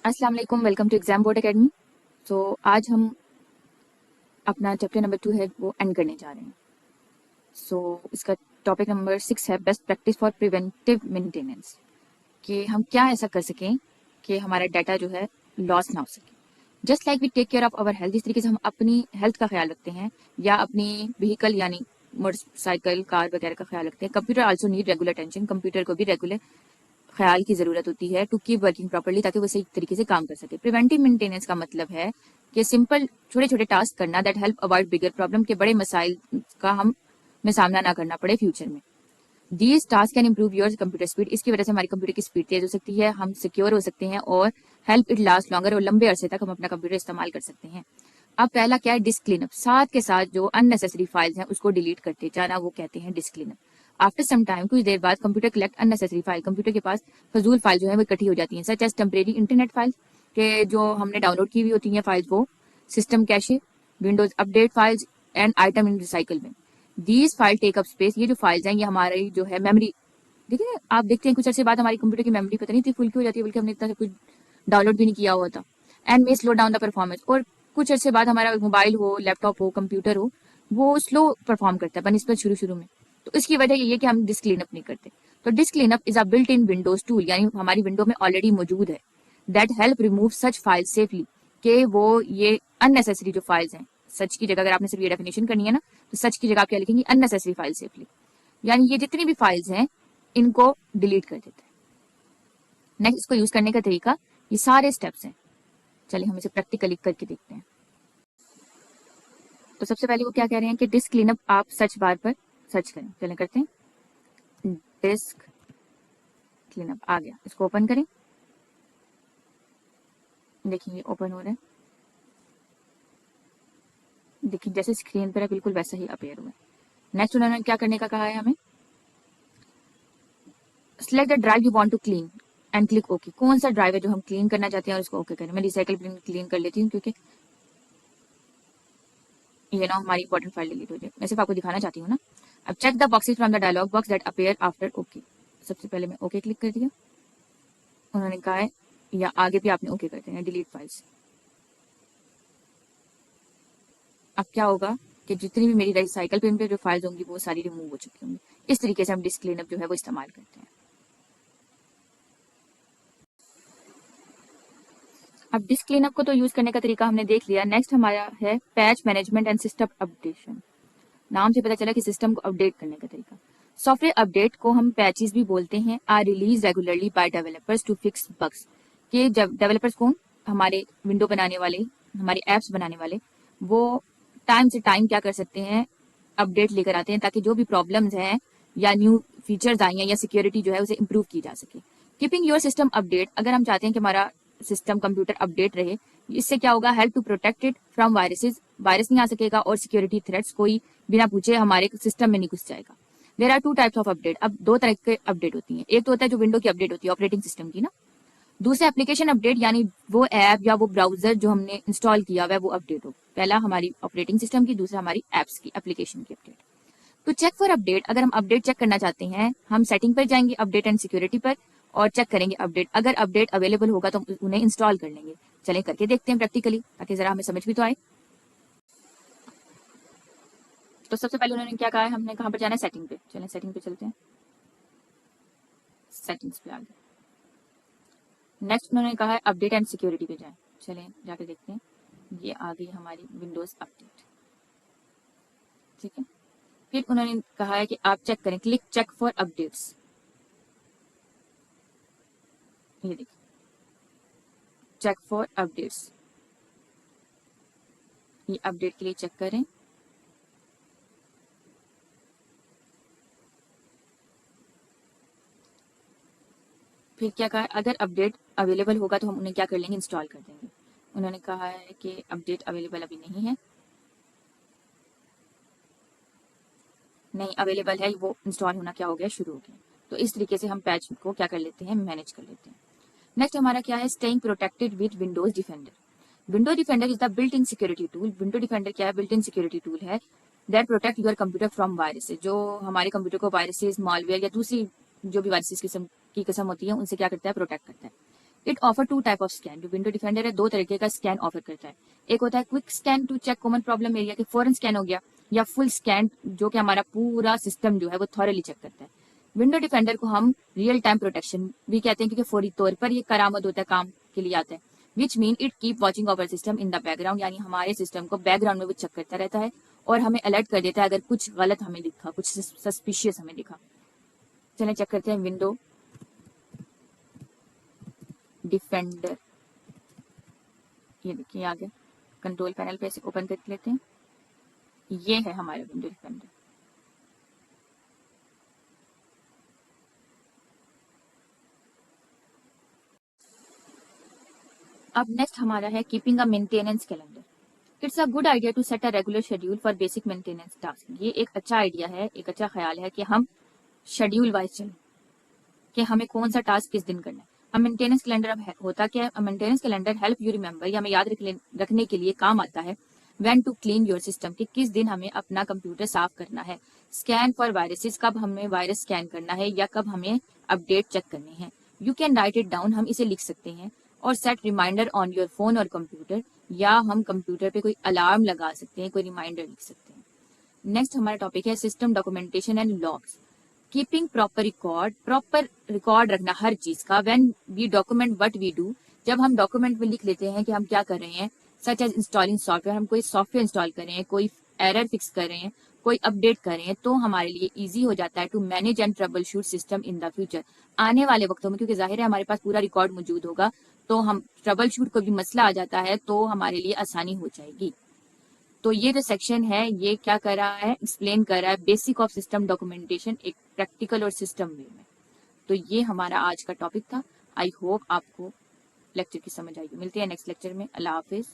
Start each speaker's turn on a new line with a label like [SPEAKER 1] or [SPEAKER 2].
[SPEAKER 1] अस्सलाम वालेकुम, welcome to exam board academy. तो आज हम अपना चैप्टर नंबर 2 है वो एंड करने जा रहे हैं। इसका टॉपिक नंबर 6 है best practice for preventive maintenance, कि हम क्या ऐसा कर सकें कि हमारा डाटा जो है लॉस ना हो सके। Just like we take care of our health, इस तरीके से हम अपनी हेल्थ का ख्याल रखते हैं या अपनी व्हीकल यानी मोटरसाइकिल कार वगैरह का ख्याल रखते हैं। Computer also need regular attention, computer को भी रेगुलर ख्याल की जरूरत होती है टू कीप वर्किंग प्रॉपर्ली, ताकि वो सही तरीके से काम कर सके। प्रिवेंटिव मेंटेनेंस का मतलब है कि सिंपल छोटे छोटे टास्क करना that help avoid bigger problem, के बड़े मसाइल का हमें सामना ना करना पड़े फ्यूचर में। These task can improve your computer speed, इसकी वजह से हमारी कंप्यूटर की स्पीड तेज हो सकती है, हम सिक्योर हो सकते हैं और हेल्प इट लास्ट लॉन्गर, और लंबे अरसे तक हम अपना कंप्यूटर इस्तेमाल कर सकते हैं। अब पहला क्या है, डिस्क क्लीनअप। साथ के साथ जो अननेसेसरी फाइल्स हैं उसको डिलीट करते जाना, वो कहते हैं disk cleanup. After some time, कुछ देर बाद, computer collect unnecessary file, computer के पास फजूल फाइल जो है वो इकट्ठी हो जाती हैं, such as temporary internet file, के जो हमने डाउनलोड की हुई होती हैं फाइल्स, वो system cache, Windows update files and item in recycle में। These file take up space, ये जो फाइल्स हैं ये हमारी जो है मेमोरी, देखिए आप देखते हैं कुछ अर्से बाद हमारी कंप्यूटर की मेमोरी पता नहीं इतनी फुल क्यों हो जाती है, बल्कि हमने इतना सब कुछ डाउनलोड भी नहीं किया हुआ था। And may slow down the performance, और कुछ अर्से बाद हमारा मोबाइल हो, लैपटॉप हो, कंप्यूटर हो, वो स्लो परफॉर्म करता है बनस्बत शुरू में। तो इसकी वजह ये है कि हम डिस्क क्लीनअप नहीं करते। तो disc cleanup is a built in Windows tool, यानी हमारी विंडो में ऑलरेडी मौजूद है, that help remove such file safely, के वो ये अननेसेसरी जो फाइल्स हैं, सच की जगह अगर आपने सिर्फ ये डेफिनेशन करनी है ना, तो सच की जगह आप क्या लिखेंगे, अननेसेसरी फाइल सेफली, यानी ये जितनी भी फाइल्स हैं इनको डिलीट कर देते हैं। नेक्स्ट, इसको यूज करने का तरीका, ये सारे स्टेप्स हैं, चलिए हम इसे प्रैक्टिकली करके देखते हैं। तो सबसे पहले वो क्या कह रहे हैं कि डिस्क क्लीनअप आप सर्च बार पर सर्च करें, चलें करते हैं। डिस्क क्लीनअप आ गया, इसको ओपन करें। देखिए ये ओपन हो रहा है, देखिए जैसे स्क्रीन पर है बिल्कुल वैसा ही अपेयर हुआ है। नेक्स्ट उन्होंने क्या करने का कहा है हमें, select the drive you want to clean and click okay. कौन सा ड्राइव है जो हम क्लीन करना चाहते हैं और उसको ओके करें। मैं रिसाइकल क्लीन कर लेती हूँ क्योंकि ये ना हमारी इंपॉर्टेंट फाइल डिलीट हो जाए, मैं सिर्फ आपको दिखाना चाहती हूँ ना। अब check the boxes from the dialog box that appear after okay. सबसे पहले मैं ओके क्लिक कर दिया, उन्होंने कहा है या आगे भी आपने ओके कर देना, डिलीट फाइल्स। अब क्या होगा कि जितनी भी मेरी रिसाइकल पिन पे जो फाइल्स होंगी वो सारी रिमूव हो चुकी होंगी। इस तरीके से हम डिस्क क्लीनअप जो है वो इस्तेमाल करते हैं। अब डिस्क क्लीनअप को तो यूज करने का तरीका हमने देख लिया। नेक्स्ट हमारा है patch management and system updation. नाम से पता चला कि सिस्टम को अपडेट करने का तरीका। सॉफ्टवेयर अपडेट को हम पैचेस भी बोलते हैं, are release regularly by developers to fix bugs. के डेवलपर्स कौन, हमारे विंडो बनाने वाले, हमारे एप्स बनाने वाले, वो टाइम से टाइम क्या कर सकते हैं, अपडेट लेकर आते हैं ताकि जो भी प्रॉब्लम्स हैं या न्यू फीचर्स आई हैं या सिक्योरिटी जो है उसे इंप्रूव की जा सके। कीपिंग योर सिस्टम अपडेट, अगर हम चाहते हैं कि हमारा सिस्टम कंप्यूटर अपडेट रहे, इससे क्या होगा, help to protect it from viruses, virus नहीं आ सकेगा, और सिक्योरिटी थ्रेट्स कोई बिना पूछे हमारे सिस्टम में नहीं घुस जाएगा। There are two types of update, अब दो तरह के अपडेट होती हैं। एक तो होता है जो विंडो की अपडेट होती है, ऑपरेटिंग सिस्टम की ना। दूसरा एप्लीकेशन अपडेट, यानी वो ऐप या वो ब्राउजर जो हमने इंस्टॉल किया हुआ है वो अपडेट हो। पहला हमारी ऑपरेटिंग सिस्टम की, दूसरा हमारी एप्स की, एप्लीकेशन की अपडेट। तो चेक फॉर अपडेट, अगर हम अपडेट चेक करना चाहते हैं, हम सेटिंग पर जाएंगे, अपडेट एंड सिक्योरिटी पर, और चेक करेंगे अपडेट। अगर अपडेट अवेलेबल होगा तो उन्हें इंस्टॉल कर लेंगे। चलें करके देखते हैं प्रैक्टिकली, ताकि जरा हमें समझ भी तो आए। तो सबसे पहले उन्होंने क्या कहा है, हमने कहाँ पर जाना है, सेटिंग पे। चलें सेटिंग पे चलते हैं, सेटिंग्स पे आ गए। नेक्स्ट उन्होंने कहा है अपडेट एंड सिक्योरिटी पे जाएं। चलें जाके देखते हैं, ये आ गई हमारी विंडोज अपडेट, ठीक है। फिर उन्होंने कहा है कि आप चेक करें, क्लिक चेक फॉर अपडेट्स। ये देखिए, चेक फॉर अपडेट्स, ये अपडेट के लिए चेक करें। फिर क्या कहा है, अगर अपडेट अवेलेबल होगा तो हम उन्हें क्या कर लेंगे, इंस्टॉल कर देंगे। उन्होंने कहा है कि अपडेट अवेलेबल अभी नहीं है, नहीं अवेलेबल है, वो इंस्टॉल होना क्या हो गया, शुरू हो गया। तो इस तरीके से हम पैच को क्या कर लेते हैं, मैनेज कर लेते हैं। नेक्स्ट हमारा क्या है, staying protected with Windows defender. Window defender is the built in security tool. Window defender क्या है, बिल्ट इन सिक्योरिटी टूल है that protect your computer from viruses, जो हमारे कंप्यूटर को वायरसेस, मालवेयर या दूसरी जो भी वायरसेस किस्म होती है उनसे क्या करता है, प्रोटेक्ट करता है। It offer two type of scan. जो विंडो डिफेंडर है दो तरीके का स्कैन ऑफर करता है। एक होता है quick scan to check common problem area, के फॉरन स्कैन हो गया, या फुल स्कैन जो कि हमारा पूरा सिस्टम जो है वो थॉरली चेक करता है। विंडो डिफेंडर को हम रियल टाइम प्रोटेक्शन भी कहते हैं, क्योंकि फौरी तौर पर ये करामद होता है, काम के लिए आता है। Which mean it keep watching over system in the background, यानी हमारे सिस्टम को बैकग्राउंड में वो चेक करता रहता है और हमें अलर्ट कर देता है अगर कुछ गलत हमें दिखा, कुछ सस्पिशियस हमें दिखा। चलें चेक करते हैं विंडो डिफेंडर। ये देखिए आ गया, कंट्रोल पैनल पे इसे ओपन कर लेते हैं। ये है हमारा विंडो डिफेंडर। अब नेक्स्ट हमारा है keeping a maintenance calendar. It's a good idea to set a regular schedule for basic maintenance task. ये एक अच्छा आइडिया है, एक अच्छा ख्याल है कि हम शेड्यूल वाइज चलें कि हमें कौन सा टास्क किस दिन करना है। अब मेंटेनेंस कैलेंडर अब होता क्या है? Maintenance calendar help you remember, या हमें याद रखने के लिए काम आता है when to clean your system, कि किस दिन हमें अपना कंप्यूटर साफ करना है। स्कैन फॉर वायरसेस, कब हमें वायरस स्कैन करना है या कब हमें अपडेट चेक करने हैं। You can write it down, हम इसे लिख सकते हैं। और set reminder on your phone और कंप्यूटर, या हम कंप्यूटर पे कोई अलार्म लगा सकते हैं, कोई रिमाइंडर लिख सकते हैं। नेक्स्ट हमारा टॉपिक है system documentation and logs. Keeping proper record रखना हर चीज का। When we document what we do, जब हम डॉक्यूमेंट में लिख लेते हैं कि हम क्या कर रहे हैं, सच एज इंस्टॉलिंग सॉफ्टवेयर, हम कोई सॉफ्टवेयर इंस्टॉल कर रहे हैं, कोई एरर फिक्स कर रहे हैं, कोई अपडेट कर रहे हैं, तो हमारे लिए इजी हो जाता है to manage and troubleshoot system in the future. आने वाले वक्तों में, क्योंकि जाहिर है हमारे पास पूरा रिकॉर्ड मौजूद होगा, तो हम ट्रबल शूट को भी मसला आ जाता है तो हमारे लिए आसानी हो जाएगी। तो ये जो सेक्शन है ये क्या कर रहा है, एक्सप्लेन कर रहा है बेसिक ऑफ सिस्टम डॉक्यूमेंटेशन एक प्रैक्टिकल और सिस्टम वे में। तो ये हमारा आज का टॉपिक था। आई होप आपको लेक्चर की समझ आई। मिलते हैं नेक्स्ट लेक्चर में। अल्लाह हाफिज।